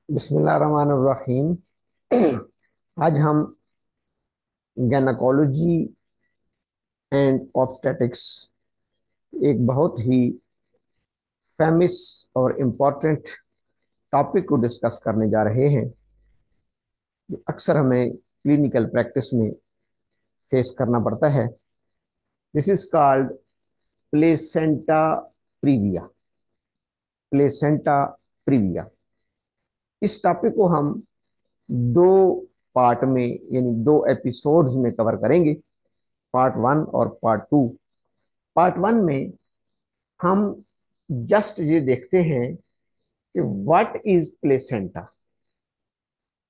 बिस्मिल्लाहिर्रहमानिर्रहीम। आज हम गैनकोलॉजी एंड ऑब्स्टेटिक्स, एक बहुत ही फेमस और इम्पोर्टेंट टॉपिक को डिस्कस करने जा रहे हैं, जो अक्सर हमें क्लिनिकल प्रैक्टिस में फेस करना पड़ता है। This is called placenta previa. Placenta previa, इस टॉपिक को हम दो पार्ट में यानी दो एपिसोड्स में कवर करेंगे, पार्ट वन और पार्ट टू। पार्ट वन में हम जस्ट ये देखते हैं कि what is placenta.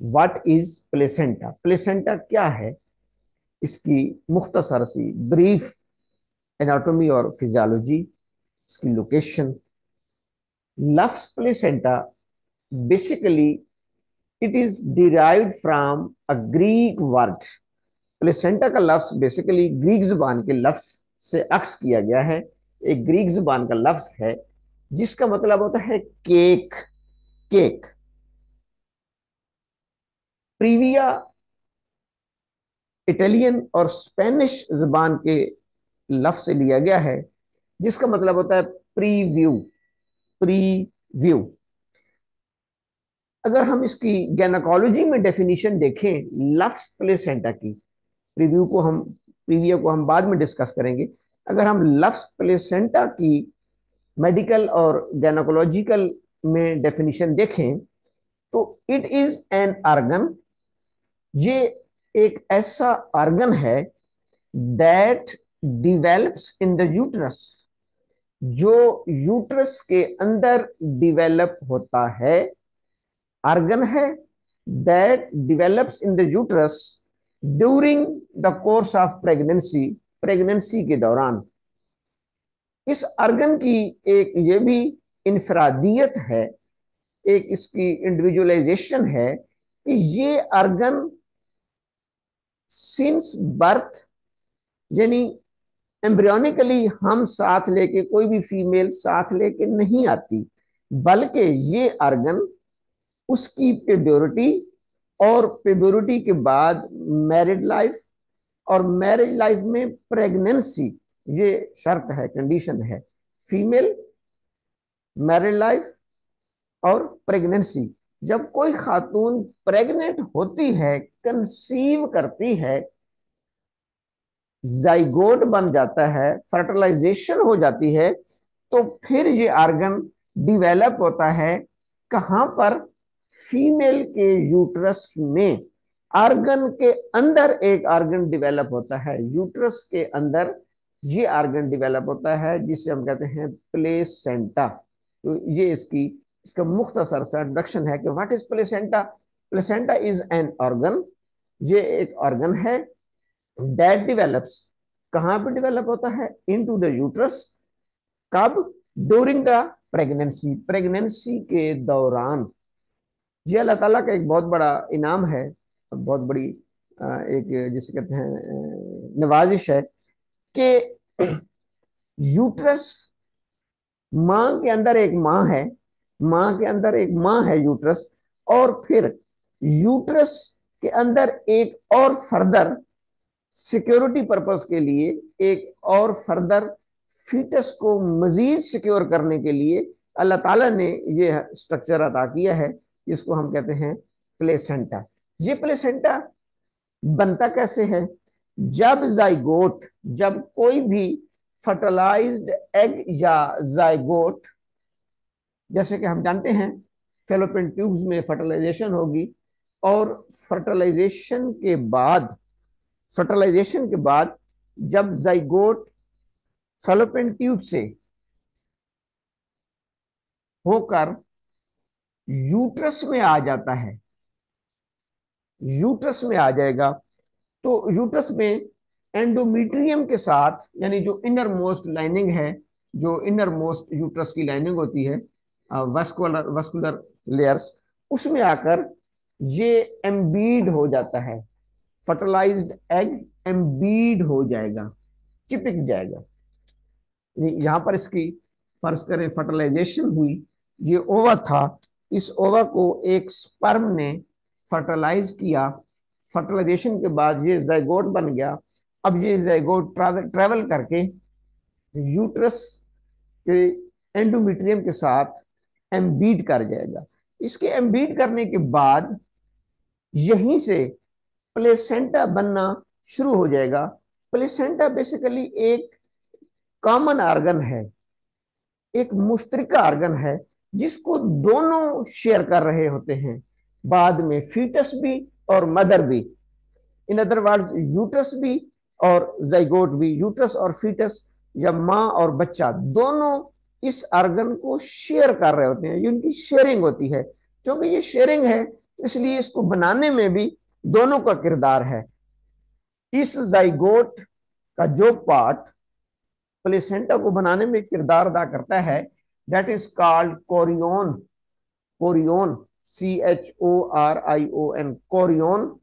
What is placenta, placenta क्या है, इसकी मुख्तसर सी ब्रीफ एनाटॉमी और फिजियोलॉजी, इसकी लोकेशन। लफ्ज placenta basically it is derived from a Greek word. Placenta का लफ्ज बेसिकली ग्रीक जुबान के लफ्ज से अक्स किया गया है। एक ग्रीक जुबान का लफ्ज है जिसका मतलब होता है केक। केक। प्रीविया इटालियन और स्पेनिश जुबान के लफ्ज से लिया गया है, जिसका मतलब होता है प्रीव्यू। प्रीव्यू। अगर हम इसकी गैनकोलॉजी में डेफिनेशन देखें लफ्ज प्लेसेंटा की, प्रीव्यू को हम बाद में डिस्कस करेंगे। अगर हम लफ्ज प्लेसेंटा की मेडिकल और गैनकोलॉजिकल में डेफिनेशन देखें तो इट इज एन ऑर्गन। ये एक ऐसा ऑर्गन है that develops in the uterus, जो यूट्रस के अंदर डिवेलप होता है। ऑर्गन है that develops in the uterus during the course of pregnancy. Pregnancy के दौरान इस ऑर्गन की एक ये भी इंफरादियत है, एक इसकी इंडिविजुअलाइजेशन है कि ये ऑर्गन सिंस बर्थ, यानी एम्ब्रियोनिकली हम साथ लेके, कोई भी फीमेल साथ लेके नहीं आती, बल्कि ये ऑर्गन उसकी प्यूबरिटी और प्यूबरिटी के बाद मैरिड लाइफ और मैरिज लाइफ में प्रेगनेंसी, ये शर्त है, कंडीशन है। फीमेल, मैरिड लाइफ और प्रेगनेंसी। जब कोई खातून प्रेग्नेंट होती है, कंसीव करती है, जाइगोट बन जाता है, फर्टिलाइजेशन हो जाती है, तो फिर ये ऑर्गन डिवेलप होता है। कहां पर? फीमेल के यूट्रस में। ऑर्गन के अंदर एक ऑर्गन डिवेलप होता है, यूट्रस के अंदर ये ऑर्गन डिवेलप होता है जिसे हम कहते हैं प्लेसेंटा। तो ये इसका मुख्तसर सा इंट्रोडक्शन है कि what is placenta. Placenta is an organ. ये एक ऑर्गन है दैट डिवेलप्स। कहां पे डिवेलप होता है? Into the uterus. कब? During the pregnancy. प्रेगनेंसी के दौरान। ये अल्लाह ताला का एक बहुत बड़ा इनाम है, बहुत बड़ी एक जिसे कहते हैं नवाजिश है कि यूट्रस, मां के अंदर एक मां है, मां के अंदर एक मां है यूट्रस, और फिर यूट्रस के अंदर एक और फर्दर सिक्योरिटी पर्पस के लिए, एक और फर्दर फीटस को मजीद सिक्योर करने के लिए अल्लाह ताला ने ये स्ट्रक्चर अदा किया है, जिसको हम कहते हैं प्लेसेंटा। ये प्लेसेंटा बनता कैसे है? जब जाइगोट, जब कोई भी फर्टिलाइज्ड एग या जाइगोट, जैसे कि हम जानते हैं फेलोपियन ट्यूब्स में फर्टिलाइजेशन होगी, और फर्टिलाइजेशन के बाद जब जाइगोट फेलोपियन ट्यूब से होकर यूट्रस में आ जाता है, यूट्रस में आ जाएगा, तो यूट्रस में एंडोमीट्रियम के साथ, यानी जो इनर मोस्ट लाइनिंग है, जो इनर मोस्ट यूट्रस की लाइनिंग होती है, वस्कुलर वस्कुलर लेयर्स, उसमें आकर ये एम्बीड हो जाता है। फर्टिलाइज्ड एग एम्बीड हो जाएगा, चिपक जाएगा। यहां पर इसकी फर्ज करें फर्टिलाइजेशन हुई, ये ओवा था, इस ओवा को एक स्पर्म ने फर्टिलाइज किया। फर्टिलाइजेशन के बाद ये जाइगोट बन गया। अब ये जाइगोट ट्रैवल करके यूट्रस के एंडोमेट्रियम के साथ एम्बीड कर जाएगा। इसके एम्बीड करने के बाद यहीं से प्लेसेंटा बनना शुरू हो जाएगा। प्लेसेंटा बेसिकली एक कॉमन आर्गन है, एक मुश्तरका आर्गन है जिसको दोनों शेयर कर रहे होते हैं, बाद में फीटस भी और मदर भी। इन अदर वर्ड्स यूट्रस भी और जाइगोट भी, यूट्रस और फीटस या माँ और बच्चा दोनों इस आर्गन को शेयर कर रहे होते हैं। ये उनकी शेयरिंग होती है। क्योंकि ये शेयरिंग है इसलिए इसको बनाने में भी दोनों का किरदार है। इस जाइगोट का जो पार्ट प्लेसेंटा को बनाने में किरदार अदा करता है that is called chorion. Chorion, CHORION, chorion.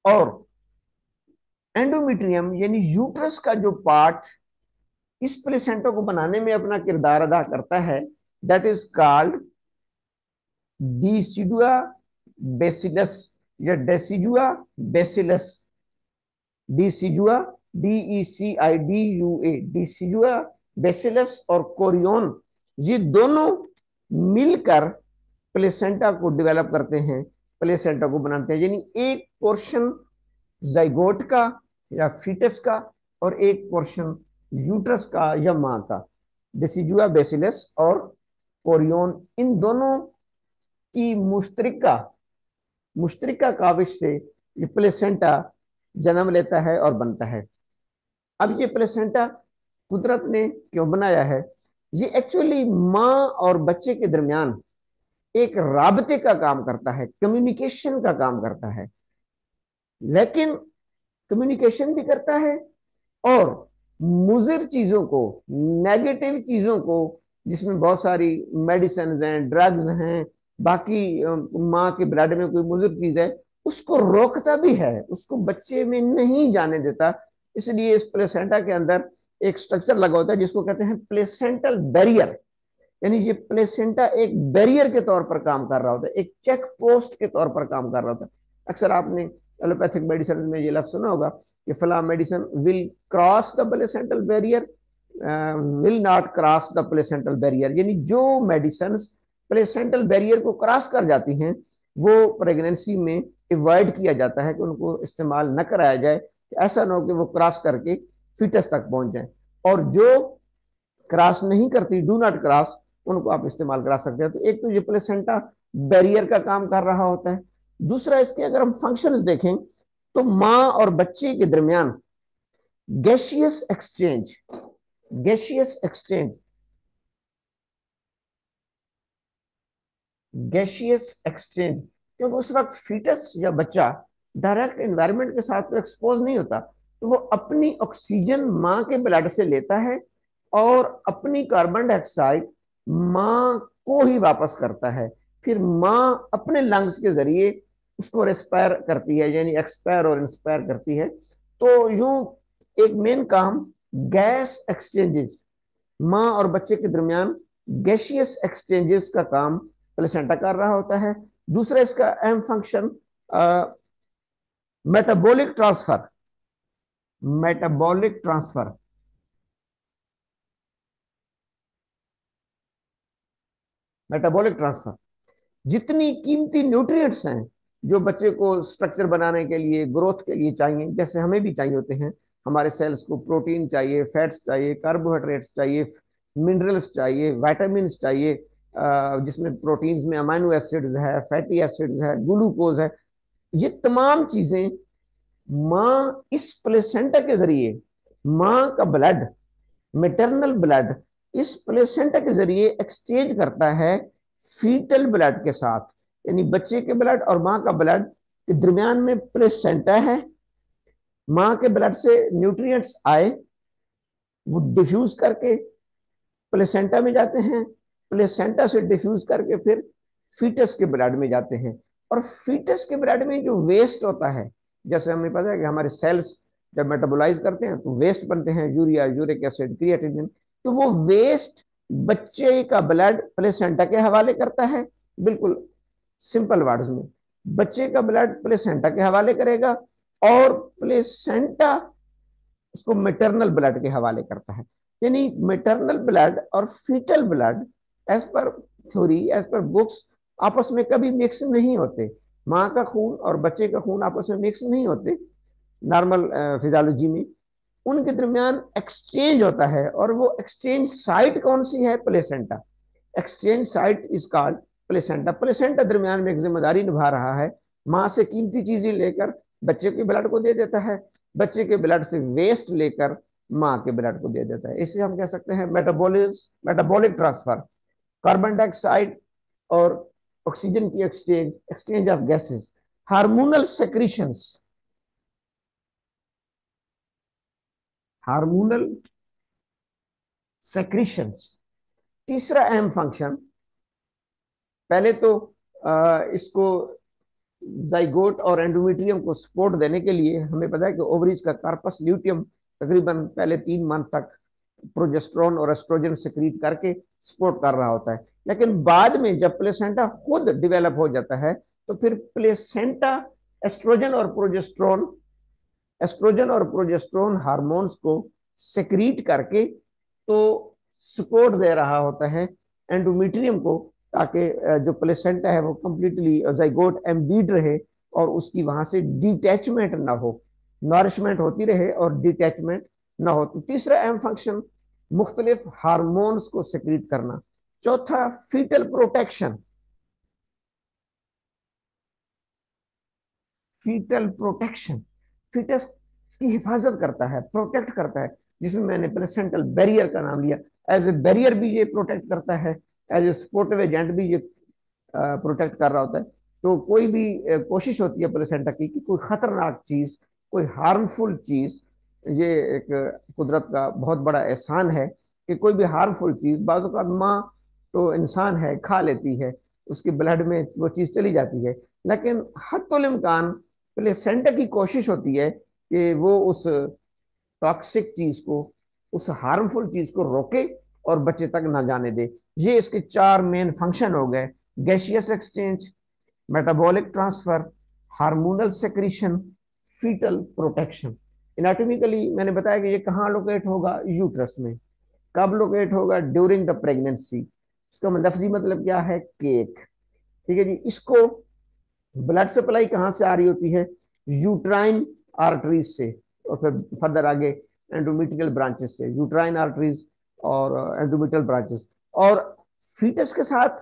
और एंडोमेट्रियम यानी यूट्रस का जो पार्ट इस प्लेसेंटा को बनाने में अपना किरदार अदा करता है दैट इज कॉल्ड डिसिडुआ बेसिलस या डेसिजुआ बेसिलस। डिसिजुआ, DECIDUA, डिसिजुआ बेसिलस और कोरियोन, ये दोनों मिलकर प्लेसेंटा को डेवलप करते हैं, प्लेसेंटा को बनाते हैं। यानी एक पोर्शन जाइगोट का या फीटस का और एक पोर्शन यूट्रस का या मां का। डिसिजुआ बेसिलस और कोरियोन, इन दोनों की मुश्तरका मुश्तरका काविश से ये प्लेसेंटा जन्म लेता है और बनता है। अब ये प्लेसेंटा कुदरत ने क्यों बनाया है? ये एक्चुअली माँ और बच्चे के दरमियान एक राबते का काम करता है, कम्युनिकेशन का काम करता है। लेकिन कम्युनिकेशन भी करता है और मुजिर चीजों को, नेगेटिव चीजों को, जिसमें बहुत सारी मेडिसिन हैं, ड्रग्स हैं, बाकी माँ के ब्लड में कोई मुजिर चीज है, उसको रोकता भी है, उसको बच्चे में नहीं जाने देता। इसलिए इस प्लेसेंटा के अंदर एक स्ट्रक्चर लगा होता है जिसको कहते हैं प्लेसेंटल बैरियर। यानी ये प्लेसेंटा एक बैरियर के तौर पर काम कर रहा होता है, एक चेक पोस्ट के तौर पर काम कर रहा होता है। अक्सर आपने एलोपैथिक मेडिसिन में ये लफ्ज सुना होगा कि फला medicine will cross the placental barrier, will not cross the placental barrier. यानी जो मेडिसिन प्लेसेंटल बैरियर को क्रॉस कर जाती हैं वो प्रेगनेंसी में अवॉइड किया जाता है कि उनको इस्तेमाल न कराया जाए, ऐसा ना हो कि वो क्रॉस करके फीटस तक पहुंच जाए। और जो क्रॉस नहीं करती, डू नॉट क्रॉस, उनको आप इस्तेमाल करा सकते हैं। तो एक तो ये प्लेसेंटा बैरियर का काम कर रहा होता है। दूसरा, इसके अगर हम फंक्शंस देखें तो माँ और बच्चे के दरमियान gaseous exchange, gaseous exchange, gaseous exchange, क्योंकि उस वक्त फीटस या बच्चा डायरेक्ट एनवायरनमेंट के साथ तो एक्सपोज नहीं होता, तो वो अपनी ऑक्सीजन माँ के ब्लड से लेता है और अपनी कार्बन डाइऑक्साइड माँ को ही वापस करता है। फिर माँ अपने लंग्स के जरिए उसको रेस्पायर करती है, यानी एक्सपायर और इंस्पायर करती है। तो यूं एक मेन काम गैस एक्सचेंजेस, माँ और बच्चे के दरमियान गैसियस एक्सचेंजेस का काम प्लेसेंटा कर रहा होता है। दूसरा इसका अहम function metabolic transfer, metabolic transfer. Metabolic transfer, जितनी कीमती न्यूट्रिएंट्स हैं जो बच्चे को स्ट्रक्चर बनाने के लिए, ग्रोथ के लिए चाहिए, जैसे हमें भी चाहिए होते हैं, हमारे सेल्स को प्रोटीन चाहिए, फैट्स चाहिए, कार्बोहाइड्रेट्स चाहिए, मिनरल्स चाहिए, विटामिन चाहिए, जिसमें प्रोटीन्स में अमाइनो एसिड्स है, फैटी एसिड्स है, ग्लूकोज है, ये तमाम चीजें माँ इस प्लेसेंटा के जरिए, माँ का ब्लड, मेटरनल ब्लड इस प्लेसेंटा के जरिए एक्सचेंज करता है फीटल ब्लड के साथ। यानी बच्चे के ब्लड और माँ का ब्लड के दरमियान में प्लेसेंटा है। माँ के ब्लड से न्यूट्रिएंट्स आए, वो डिफ्यूज करके प्लेसेंटा में जाते हैं, प्लेसेंटा से डिफ्यूज करके फिर फीटस के ब्लड में जाते हैं। और फीटस के ब्लड में जो वेस्ट होता है, जैसे हमें पता है कि हमारे सेल्स जब मेटाबोलाइज करते हैं तो वेस्ट बनते हैं, यूरिया, यूरिक एसिड, क्रिएटिनिन, तो वो वेस्ट बच्चे का ब्लड प्लेसेंटा के हवाले करता है, बिल्कुल सिंपल वर्ड्स में, बच्चे का ब्लड प्लेसेंटा के हवाले करेगा और प्लेसेंटा उसको मेटरनल ब्लड के हवाले करता है। यानी मेटरनल ब्लड और foetal blood as per theory, as per books, आपस में कभी मिक्स नहीं होते। माँ का खून और बच्चे का खून आपस में मिक्स नहीं होते नॉर्मल फिजियोलॉजी में। उनके दरमियान एक्सचेंज होता है, और वो एक्सचेंज साइट कौन सी है? Placenta. Exchange site is called placenta. Placenta दरमियान में एक जिम्मेदारी निभा रहा है, माँ से कीमती चीजें लेकर बच्चे के ब्लड को दे देता है, बच्चे के ब्लड से वेस्ट लेकर माँ के ब्लड को दे देता है। इसे हम कह सकते हैं मेटाबॉलिक ट्रांसफर। कार्बन डाइऑक्साइड और ऑक्सीजन की exchange, exchange of gases, hormonal secretions, hormonal secretions. तीसरा अहम फंक्शन, पहले तो इसको जाइगोट और एंडोमेट्रियम को सपोर्ट देने के लिए हमें पता है कि ओवरीज का कार्पस ल्यूटियम तकरीबन पहले 3 मंथ तक प्रोजेस्टेरोन और एस्ट्रोजन सिक्रीट करके सपोर्ट कर रहा होता है। लेकिन बाद में जब प्लेसेंटा खुद डेवलप हो जाता है तो फिर प्लेसेंटा एस्ट्रोजन और प्रोजेस्टेरोन, एस्ट्रोजन और प्रोजेस्टेरोन हार्मोन्स को सेक्रीट करके तो सपोर्ट दे रहा होता है एंडोमेट्रियम को, ताकि जो प्लेसेंटा है वो कंप्लीटली जाइगोट एम्बीड रहे और उसकी वहां से डिटैचमेंट ना हो, नॉरिशमेंट होती रहे और डिटैचमेंट ना हो। तो तीसरा अहम फंक्शन मुख्तलिफ हार्मोन्स को सेक्रीट करना। चौथा, fetal protection. Fetal protection, fetus की हिफाजत करता है, प्रोटेक्ट करता है, जिसमें मैंने प्लेसेंटल बैरियर का नाम लिया। एज ए बैरियर भी ये प्रोटेक्ट करता है, एज ए सपोर्टिव एजेंट भी ये प्रोटेक्ट कर रहा होता है। तो कोई भी कोशिश होती है प्लेसेंटा की कि कोई खतरनाक चीज, कोई हार्मफुल चीज, ये एक कुदरत का बहुत बड़ा एहसान है कि कोई भी हार्मफुल चीज, बाज़ औक़ात माँ तो इंसान है, खा लेती है, उसके ब्लड में वो चीज चली जाती है, लेकिन हत्तुल इम्कान प्लेसेंटा की कोशिश होती है कि वो उस टॉक्सिक चीज को, उस हार्मफुल चीज को रोके और बच्चे तक ना जाने दे। ये इसके 4 मेन फंक्शन हो गए: gaseous exchange, metabolic transfer, hormonal secretion, fetal protection. Anatomically मैंने बताया कि ये कहाँ लोकेट होगा? यूट्रस में। कब लोकेट होगा? During the pregnancy. इसका लफ्जी मतलब क्या है? केक। ठीक है जी। इसको ब्लड सप्लाई कहाँ से आ रही होती है? यूट्राइन आर्टरीज से, और फिर फर्दर आगे एंडोमेट्रियल ब्रांचेस से, यूट्राइन आर्टरीज और एंडोमेट्रियल ब्रांचेस। और फीटस के साथ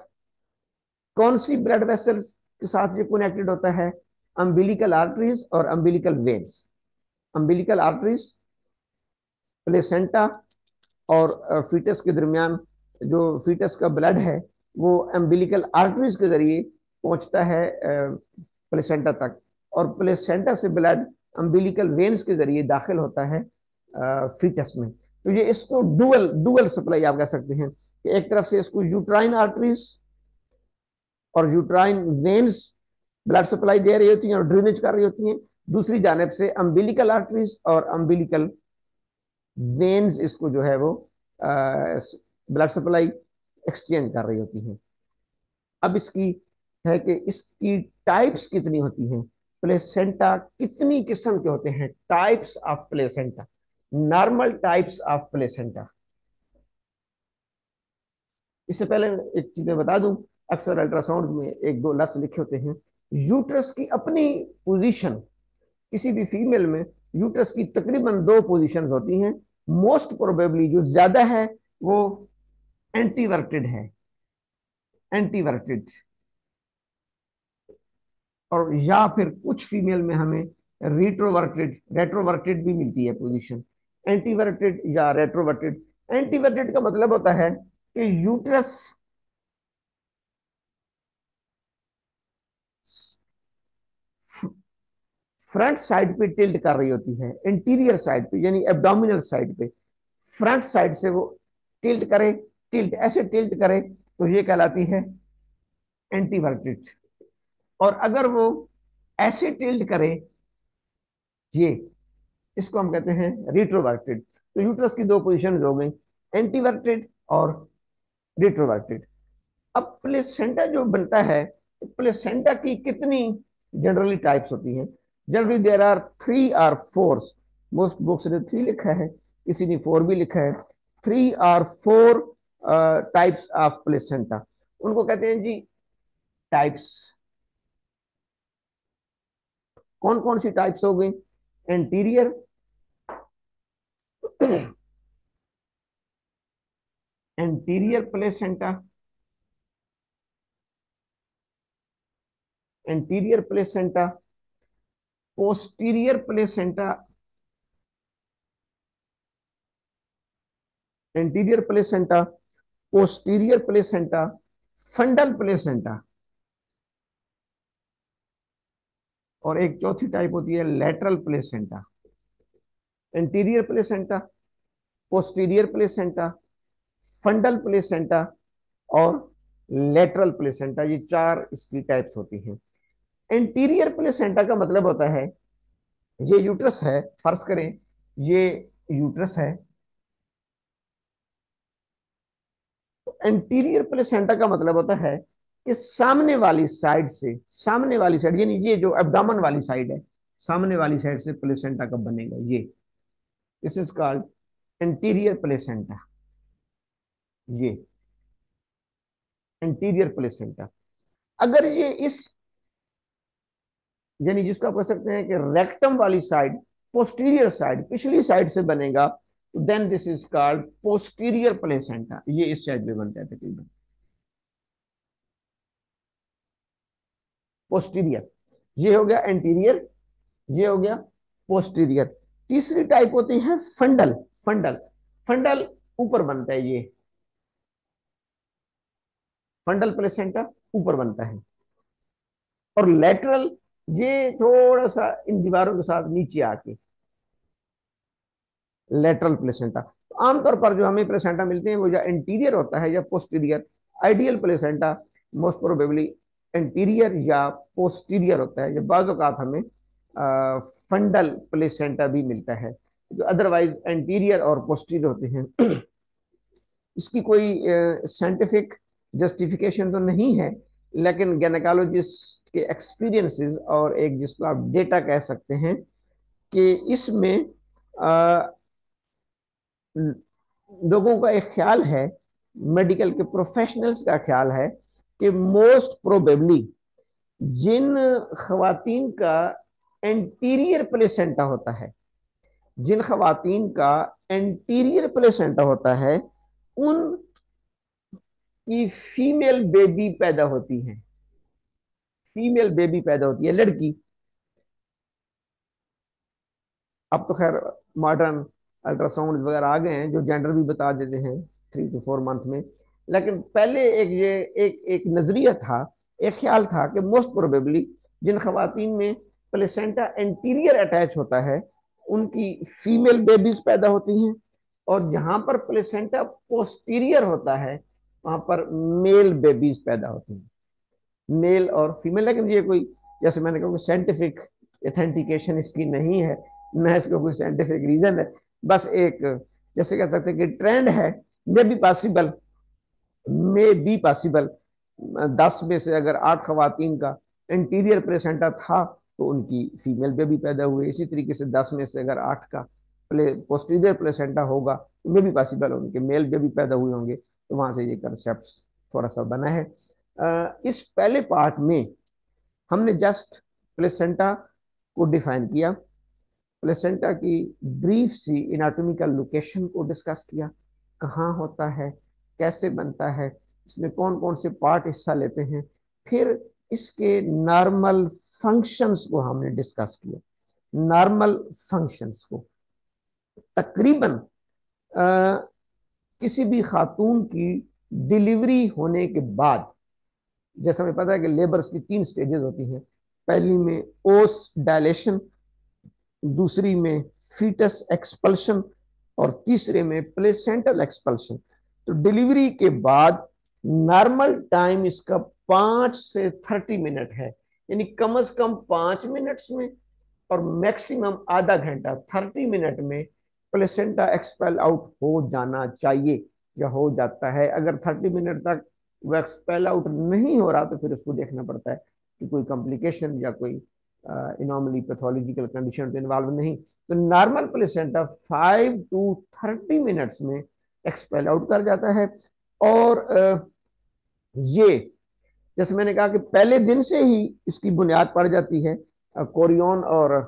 कौन सी ब्लड वेसल्स के साथ ये कनेक्टेड होता है? अम्बिलिकल आर्टरीज और umbilical veins. Umbilical arteries placenta और फीटस के दरमियान, जो फीटस का ब्लड है वो अम्बिलिकल आर्टरीज के जरिए पहुंचता है प्लेसेंटा तक, और प्लेसेंटा से ब्लड अम्बिलिकल वेन्स के जरिए दाखिल होता है फीटस में। तो ये इसको डुअल डुअल सप्लाई आप कह सकते हैं कि एक तरफ से इसको यूट्राइन आर्टरीज और यूट्राइन वेन्स ब्लड सप्लाई दे रही होती हैं और ड्रेनेज कर रही होती हैं, दूसरी जानब से अम्बिलिकल आर्टरीज और अम्बिलिकल वेन्स इसको जो है वो ब्लड सप्लाई एक्सचेंज कर रही होती हैं। अब इसकी है कि इसकी टाइप्स कितनी होती हैं, प्लेसेंटा कितनी किस्म के होते हैं, types of placenta, normal types of placenta. इससे पहले एक चीज मैं बता दूं, अक्सर अल्ट्रासाउंड में एक दो लफ्ज लिखे होते हैं। यूट्रस की अपनी पोजीशन, किसी भी फीमेल में यूट्रस की तकरीबन 2 पोजीशंस होती हैं। मोस्ट प्रोबेबली जो ज्यादा है वो एंटीवर्टेड है, एंटीवर्टेड, और या फिर कुछ फीमेल में हमें रेट्रोवर्टेड, रेट्रोवर्टेड भी मिलती है पोजीशन। एंटीवर्टेड या रेट्रोवर्टेड। एंटीवर्टेड का मतलब होता है कि यूट्रस फ्रंट साइड पे टिल्ट कर रही होती है, इंटीरियर साइड पे यानी एब्डोमिनल साइड पे, फ्रंट साइड से वो टिल्ट करे, टिल्ट ऐसे टिल्ट करे तो ये कहलाती है एंटीवर्टेड। और अगर वो ऐसे टिल्ट करे, ये इसको हम कहते हैं रिट्रोवर्टेड। तो यूट्रस की 2 पोजीशन हो गई, एंटीवर्टेड और रिट्रोवर्टेड। अब प्लेसेंटा जो बनता है, प्लेसेंटा की कितनी जनरली टाइप्स होती हैं? Generally there are 3 or 4। Most books ने 3 लिखा है, किसी ने 4 भी लिखा है। 3 or 4 टाइप्स ऑफ प्लेसेंटा, उनको कहते हैं जी टाइप्स। कौन कौन सी टाइप्स हो गई? Anterior, anterior placenta, anterior placenta, posterior placenta, anterior placenta, posterior placenta, फंडल placenta, और एक चौथी टाइप होती है lateral placenta. Anterior placenta, posterior placenta, फंडल placenta और लेटरल प्लेसेंटा, ये 4 इसकी टाइप्स होती हैं। एंटीरियर प्लेसेंटा का मतलब होता है, ये यूट्रस है, फर्ज करें ये यूट्रस है। एंटीरियर प्लेसेंटा का मतलब होता है कि सामने वाली साइड से, सामने वाली साइड यानी ये जो एब्डोमेन वाली साइड है, सामने वाली साइड से प्लेसेंटा कब बनेगा, ये this is called anterior placenta. ये एंटीरियर प्लेसेंटा। अगर ये इस, यानी जिसको आप कह सकते हैं कि रेक्टम वाली साइड, पोस्टीरियर साइड, पिछली साइड से बनेगा, then this is called posterior placenta. ये इस साइड में बनता है तकरीबन, पोस्टीरियर। ये हो गया एंटीरियर, ये हो गया पोस्टीरियर। तीसरी टाइप होती है फंडल। फंडल, फंडल ऊपर बनता है, ये फंडल प्लेसेंटा ऊपर बनता है। और लेटरल, ये थोड़ा सा इन दीवारों के साथ नीचे आके, लेटरल प्लेसेंटा। तो आमतौर पर जो हमें प्लेसेंटा मिलते हैं वो या इंटीरियर होता है या posterior. Ideal placenta most probably interior या पोस्टीरियर होता है, जब बाज़ औक़ात हमें फंडल प्लेसेंटा भी मिलता है, जो अदरवाइज इंटीरियर और पोस्टीरियर होते हैं। इसकी कोई साइंटिफिक जस्टिफिकेशन तो नहीं है, लेकिन गैनेकोलॉजिस्ट के एक्सपीरियंसेस और एक जिसको आप डेटा कह सकते हैं कि इसमें लोगों का एक ख्याल है, मेडिकल के प्रोफेशनल्स का ख्याल है कि मोस्ट प्रोबेबली जिन खवातीन का एंटीरियर प्लेसेंटा होता है, जिन खवातीन का एंटीरियर प्लेसेंटा होता है, उन की फीमेल बेबी पैदा होती है, फीमेल बेबी पैदा होती है, लड़की। अब तो खैर मॉडर्न अल्ट्रासाउंड वगैरह आ गए हैं जो जेंडर भी बता देते हैं 3 to 4 मंथ में, लेकिन पहले एक ये एक नजरिया था, एक ख्याल था कि मोस्ट प्रोबेबली जिन खवातीन में प्लेसेंटा एंटीरियर अटैच होता है उनकी फीमेल बेबीज पैदा होती हैं, और जहां पर प्लेसेंटा पोस्टीरियर होता है वहां पर मेल बेबीज पैदा होती हैं, मेल और फीमेल। लेकिन ये कोई, जैसे मैंने कहा, साइंटिफिक एथेंटिकेशन इसकी नहीं है, न इसका कोई साइंटिफिक रीजन है, बस एक जैसे कह सकते हैं कि ट्रेंड है। May be possible, may be possible 10 में से अगर 8 खवातीन का इंटीरियर प्लेसेंटा था तो उनकी फीमेल बेबी पैदा हुए, इसी तरीके से 10 में से अगर 8 का पोस्टीरियर प्लेसेंटा होगा तो मे बी पॉसिबल उनके मेल बेबी पैदा हुए होंगे। तो वहां से ये कंसेप्ट थोड़ा सा बना है। इस पहले पार्ट में हमने जस्ट प्लेसेंटा को डिफाइन किया, प्लेसेंटा की ब्रीफ सी एनाटॉमिकल लोकेशन को डिस्कस किया, कहाँ होता है, कैसे बनता है, इसमें कौन कौन से पार्ट हिस्सा लेते हैं, फिर इसके नॉर्मल फंक्शंस को हमने डिस्कस किया। नॉर्मल फंक्शंस को तकरीबन किसी भी खातून की डिलीवरी होने के बाद, जैसा हमें पता है कि लेबर्स की 3 स्टेजेस होती हैं, पहली में ओस डायलेशन, दूसरी में फीटस एक्सपल्शन और तीसरे में प्लेसेंटल एक्सपल्शन। तो डिलीवरी के बाद नॉर्मल टाइम इसका 5 से 30 मिनट है, यानी कम से कम 5 मिनट्स में और मैक्सिमम आधा घंटा 30 मिनट में प्लेसेंटा एक्सपेल आउट हो जाना चाहिए या हो जाता है। अगर 30 मिनट तक वो एक्सपेल आउट नहीं हो रहा तो फिर उसको देखना पड़ता है कि कोई कॉम्प्लिकेशन या कोई इनॉमली पैथोलॉजिकल कंडीशन तो इन्वॉल्व नहीं। तो नॉर्मल प्लेसेंटा 5 to 30 मिनट्स में एक्सपेल आउट कर जाता है। और ये जैसे मैंने कहा कि पहले दिन से ही इसकी बुनियाद पड़ जाती है। कोरियन और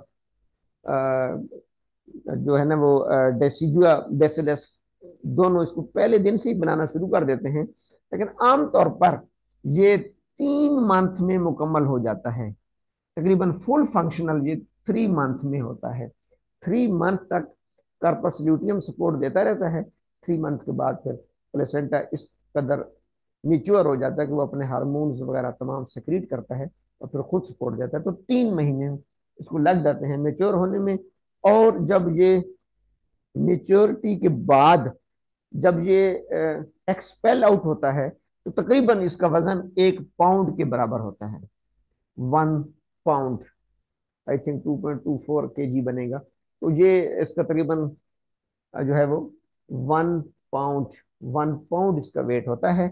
जो है ना वो डेसिजुआ बेसिलस, दोनों इसको पहले दिन से ही बनाना शुरू कर देते हैं। लेकिन आमतौर पर ये 3 मंथ में मुकम्मल हो जाता है। तकरीबन फुल फंक्शनल ये 3 मंथ में होता है। 3 मंथ तक कार्पस ल्यूटियम सपोर्ट देता रहता है। 3 मंथ के बाद फिर प्लेसेंटा इस कदर मिच्योर हो जाता है कि वो अपने हार्मोन्स वगैरह तमाम सिक्रीट करता है और फिर खुद सपोर्ट देता है। तो 3 महीने इसको लग जाते हैं मेच्योर होने में। और जब ये मेच्योरिटी के बाद जब ये एक्सपेल आउट होता है तो तकरीबन इसका वजन 1 पाउंड के बराबर होता है। 1 पाउंड, आई थिंक 2.24 kg बनेगा। तो ये इसका तकरीबन जो है वो 1 पाउंड, 1 पाउंड इसका वेट होता है।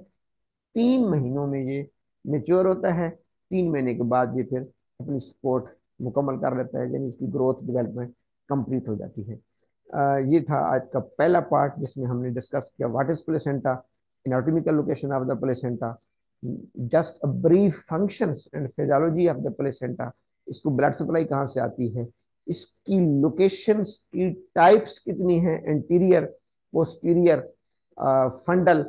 3 महीनों में ये मेच्योर होता है। 3 महीने के बाद ये फिर अपनी सपोर्ट मुकम्मल कर लेता है, यानी इसकी ग्रोथ डेवलपमेंट कंप्लीट हो जाती है। ये था आज का पहला पार्ट जिसमें हमने डिस्कस किया what is placenta, anatomical location of the placenta, just a brief functions and physiology of the placenta. इसको ब्लड सप्लाई कहाँ से आती है, इसकी लोकेशंस की टाइप्स कितनी है, एंटीरियर, पोस्टीरियर, फंडल,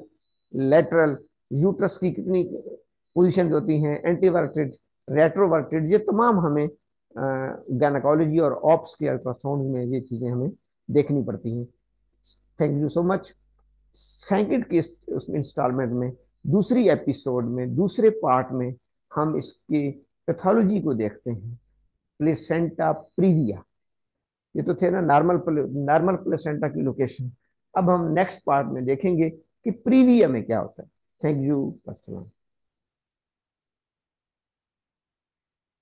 लेटरल, यूट्रस की कितनी पोजीशन होती हैं, एंटीवर्टेड, रेट्रोवर्टेड, ये तमाम हमें गायनेकोलॉजी और ऑप्स के अल्ट्रासाउंड में ये चीज़ें हमें देखनी पड़ती हैं। Thank you so much. Second के उस इंस्टॉलमेंट में, दूसरी एपिसोड में, दूसरे पार्ट में हम इसकी पैथोलॉजी को देखते हैं। प्लेसेंटा प्रीविया, ये तो थे ना नॉर्मल प्लेसेंटा की लोकेशन। अब हम नेक्स्ट पार्ट में देखेंगे कि प्रीविया में क्या होता है। Thank you. अस्सलाम।